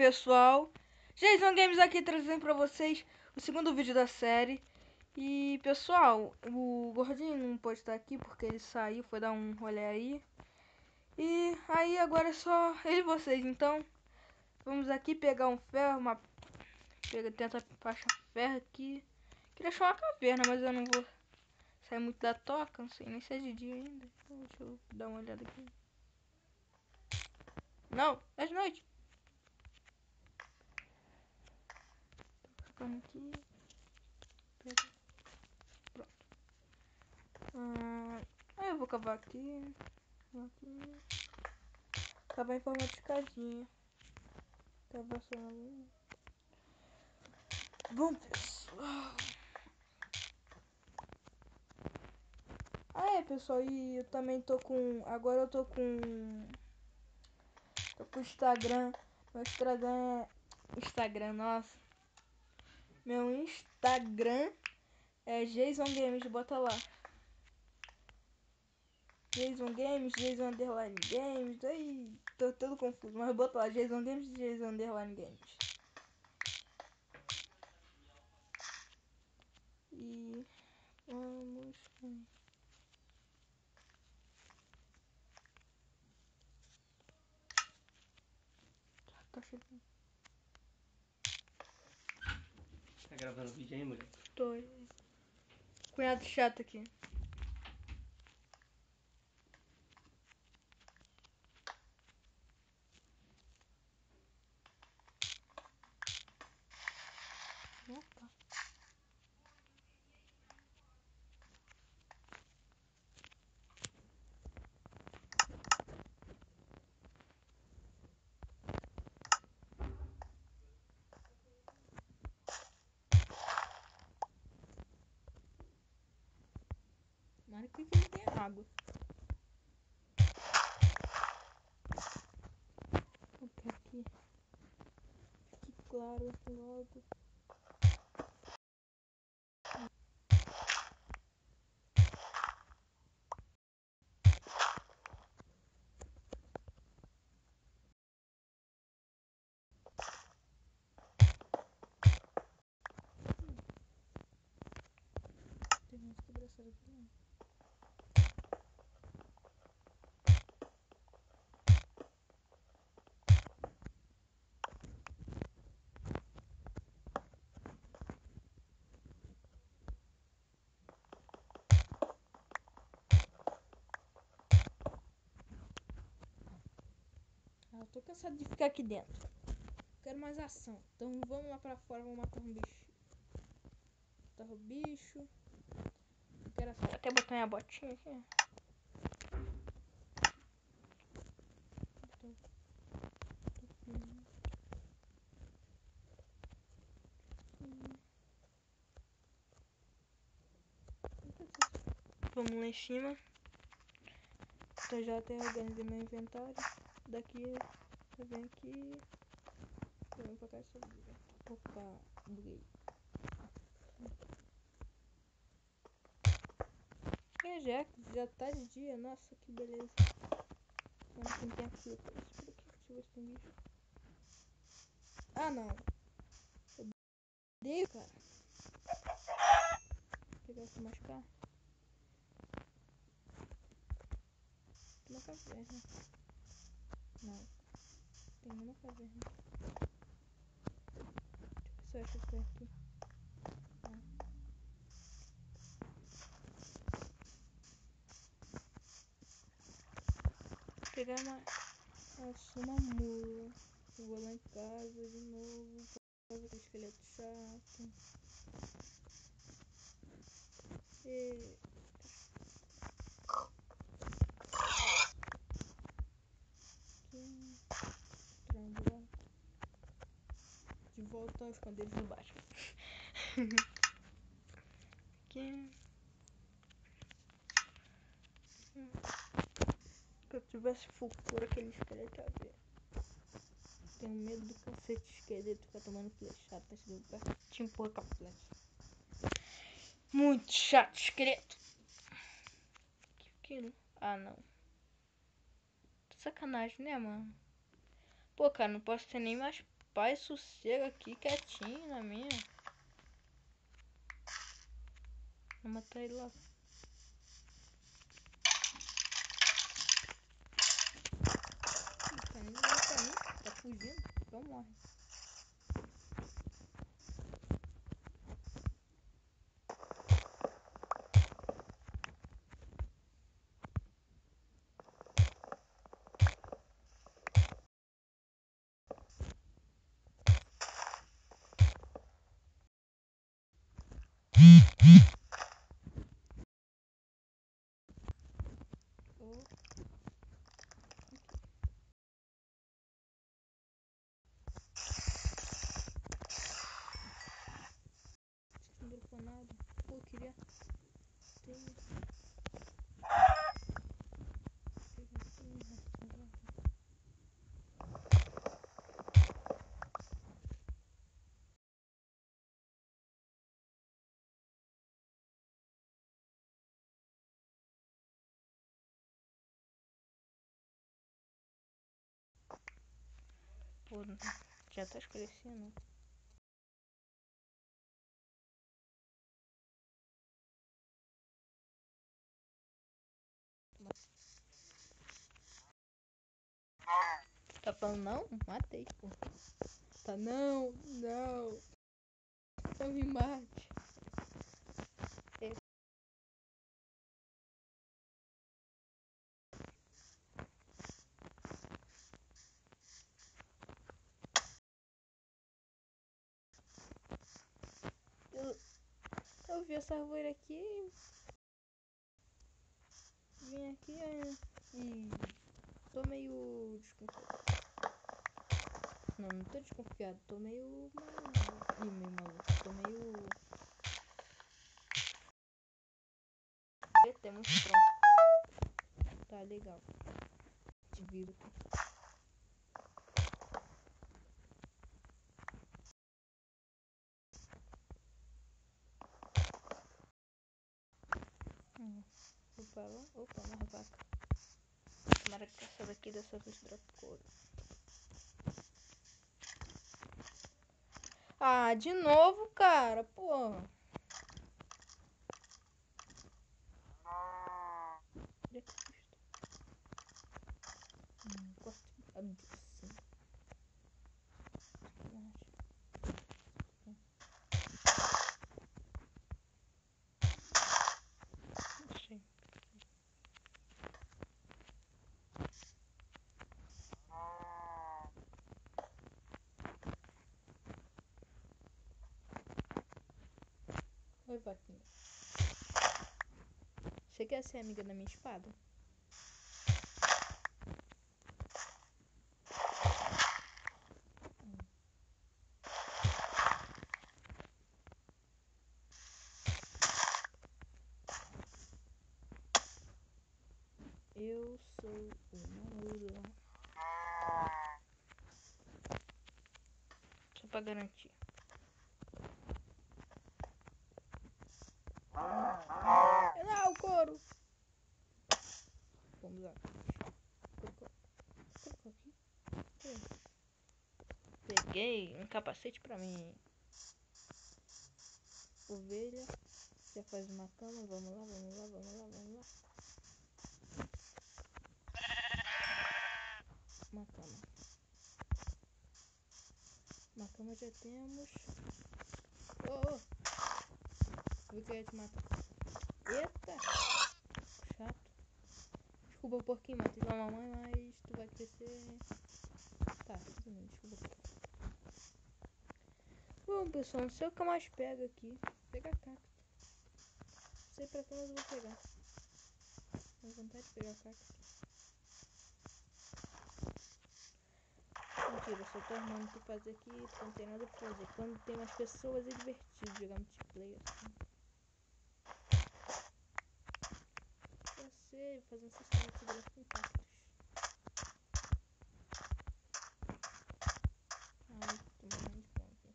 pessoal, Jason Games aqui trazendo pra vocês o segundo vídeo da série. E pessoal, o Gordinho não pode estar aqui porque ele saiu, foi dar um rolê aí. E aí agora é só ele e vocês, então vamos aqui pegar um ferro, tenta achar ferro aqui. Queria achar uma caverna, mas eu não vou sair muito da toca, não sei nem se é de dia ainda. Então, deixa eu dar uma olhada aqui. Não, é de noite. Aqui. Pronto. Aí eu vou cavar aqui. Cavar em forma de escadinha. Cavar só ali. Bom, pessoal. Pessoal, e eu também tô com... Agora eu tô com... Tô com o Instagram. Meu Instagram é... Instagram, nossa. Meu Instagram é Jason Games, bota lá. Jason Games, Jason Underline Games, aí tô todo confuso, mas bota lá, Jason Games, Jason Underline Games. E vamos... Tá chegando. Tá gravando vídeo aí, mulher? Tô. Cunhado chato aqui. Opa. Mas aqui que não tem água. Aqui. Fique claro logo. Tem muito quebraçado aqui, não. Eu tô cansado de ficar aqui dentro. Quero mais ação. Então vamos lá pra fora, vamos matar um bicho. Matar o bicho. Não quero ação. Até botar minha botinha aqui. Vamos lá em cima. Então já até organizei meu inventário. Daqui eu venho aqui. Eu venho pra cá e só buga. Opa, buguei. Já tá de dia, nossa que beleza. Não tem aqui, por aqui. Deixa eu ver se tem bicho. Ah não. Odeio, cara. Vou pegar esse machucar. Tem uma caverna. Não. Tem uma caverna. Deixa eu ver se eu acho por aqui. Não. Vou pegar uma mula. Eu vou lá em casa de novo. Fazer aquele esqueleto chato. E... Triângulo. De volta aos esconderijos do Batman. Aqui. Se eu tivesse fulgor aquele esqueleto ia ver. Tenho medo do cacete de esqueleto ficar tomando flechada. Tá chegando perto, te empurra com a flecha. Muito chato, esqueleto. Que aquilo? Ah, não. Sacanagem, né, mano? Pô, cara, não posso ter nem mais Paz, sossego aqui, quietinho na minha. Vou matar ele lá. Tá nem ligando pra mim, tá fugindo, então morre. Oh. Não dropou nada. Pô, eu queria ter. Pô, já tá escurecendo. Tá falando não? Matei, pô. Tá não, não. Não me mate. Eu vi essa árvore aqui. Vim aqui e tô meio desconfiado. Não tô desconfiado, tô meio maluco. Meio maluco, tô meio... Temos pronto. Tá legal. Te viro. Vou pra lá. Opa, uma vaca. Tomara que essa daqui dessa vez dropa couro. Ah, de novo, cara. Porra. Corta a cabeça. Oi, vaquinha. Você quer ser amiga da minha espada? Eu sou uma mula. Só pra garantir. Não, couro! Vamos lá. Colocou aqui. Peguei um capacete pra mim. Ovelha. Já faz uma cama. Vamos lá, vamos lá, vamos lá, vamos lá. Uma cama. Uma cama já temos. Oh, oh. Eu queria te matar. Eita! Chato. Desculpa um pouquinho, matei tua mamãe, mas tu vai crescer. Tá, tudo bem, desculpa. Bom, pessoal, não sei o que eu mais pego aqui. Vou pegar cacto. Não sei pra que eu vou pegar. Tenho vontade de pegar cacto. Mentira, eu só tô arrumando pra fazer aqui, porque não tem nada pra fazer. Quando tem mais pessoas é divertido jogar multiplayer assim. Eu sei, fazer um sistema de segurança com cactos. Ai, tô morrendo de fome.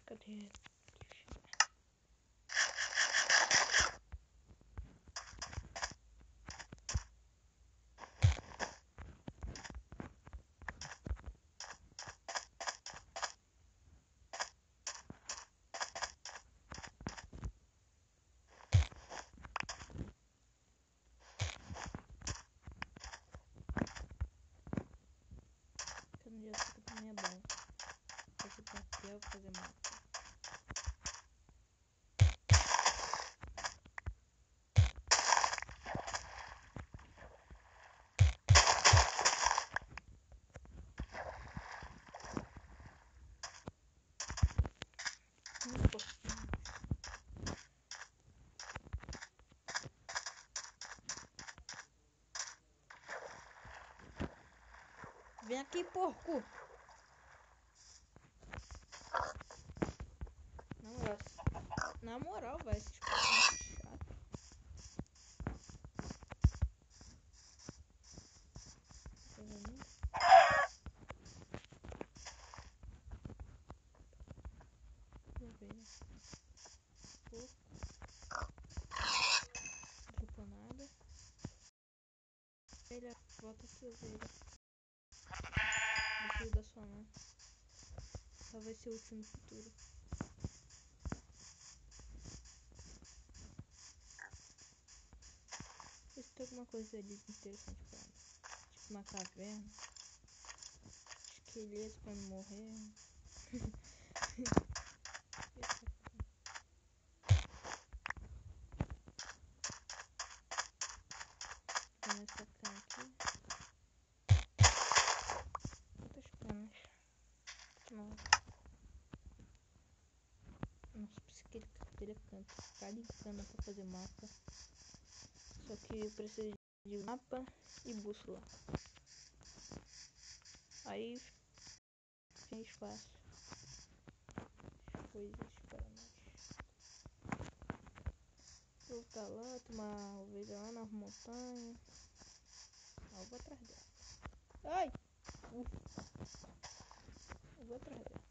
Cadê? Vem aqui, porco. Na moral, vai. Esses porcos são chatos. Ovelha. Porco. Dropou nada. Ovelha, volta aqui, ovelha. Não preciso da sua não. Só vai ser útil no futuro. Ver se tem alguma coisa ali interessante pra mim. Tipo uma caverna. Esqueleto pra não morrer. Vamos essa cana aqui. Quantas canas? Não. Nossa, pensei que ele canta. Cada cana pra fazer mapa. Só que eu preciso de mapa e bússola. Aí fica espaço. Coisas para nós. Voltar lá, tomar ovelha lá na montanha. Eu vou atrás dela. Ai! Eu vou atrás dela.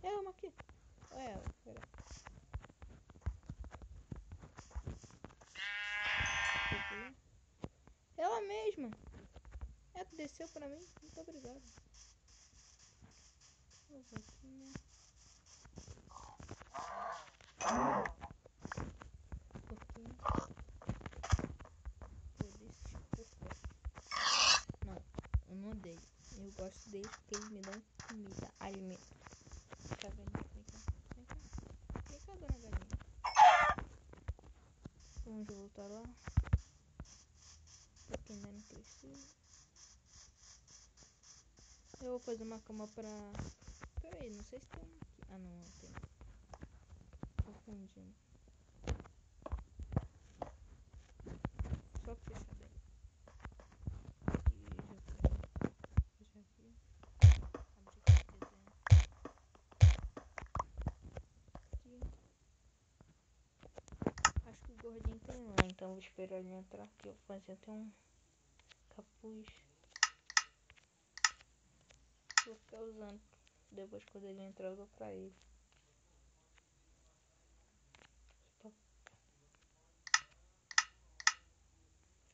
É uma aqui. Olha ela, pera. Ela mesma. Ela desceu pra mim. Muito obrigado. Eu vou aqui, né? Pouquinho. Não, eu não odeio. Eu gosto deles porque eles me dão comida, alimento. Vem cá, galinha, vem cá. Vem cá. Vem cá, dona galinha. Vamos voltar lá. Porque ainda não precisa. Eu vou fazer uma cama pra... Pera aí, não sei se tem uma aqui. Ah, não, tem. Confundindo. Só pra você saber. Aqui já vi. Abri aqui o desenho. Aqui. Acho que o gordinho tem lá, então vou esperar ele entrar aqui. Eu vou fazer até um capuz. Vou ficar usando. Depois quando ele entrar eu dou pra ele.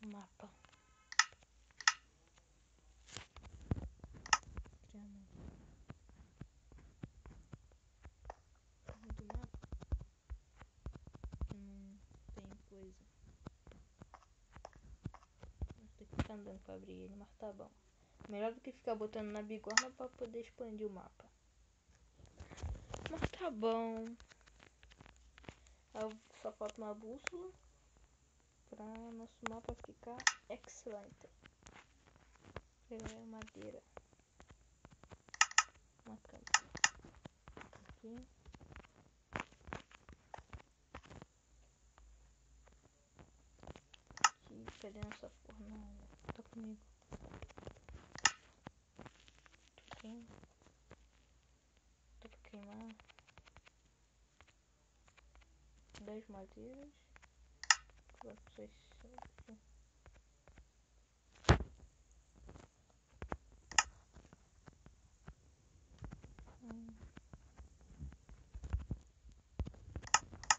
Mapa. Criar mapa. Do mapa. Não tem coisa. Vou ter que ficar andando pra abrir ele, mas tá bom. Melhor do que ficar botando na bigorna pra poder expandir o mapa. Mas tá bom. Só falta uma bússola pra nosso mapa ficar excelente. Madeira. Uma cama. Aqui. Aqui. Cadê nossa fornalha? Tá comigo. Aqui. Tá pra queimar. 10 madeiras. Quantos aqui?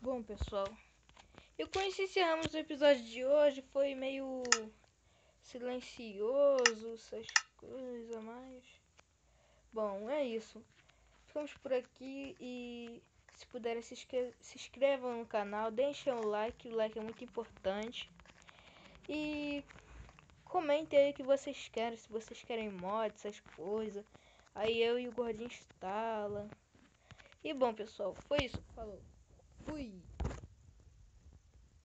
Bom, pessoal, e com isso encerramos o episódio de hoje. Foi meio silencioso, essas coisas a mais. Bom, é isso. Ficamos por aqui e se puderem se inscrevam no canal, deixem o like é muito importante. E comentem aí o que vocês querem, se vocês querem mods, essas coisas. Aí eu e o gordinho instala. E bom, pessoal, foi isso. Falou. Fui.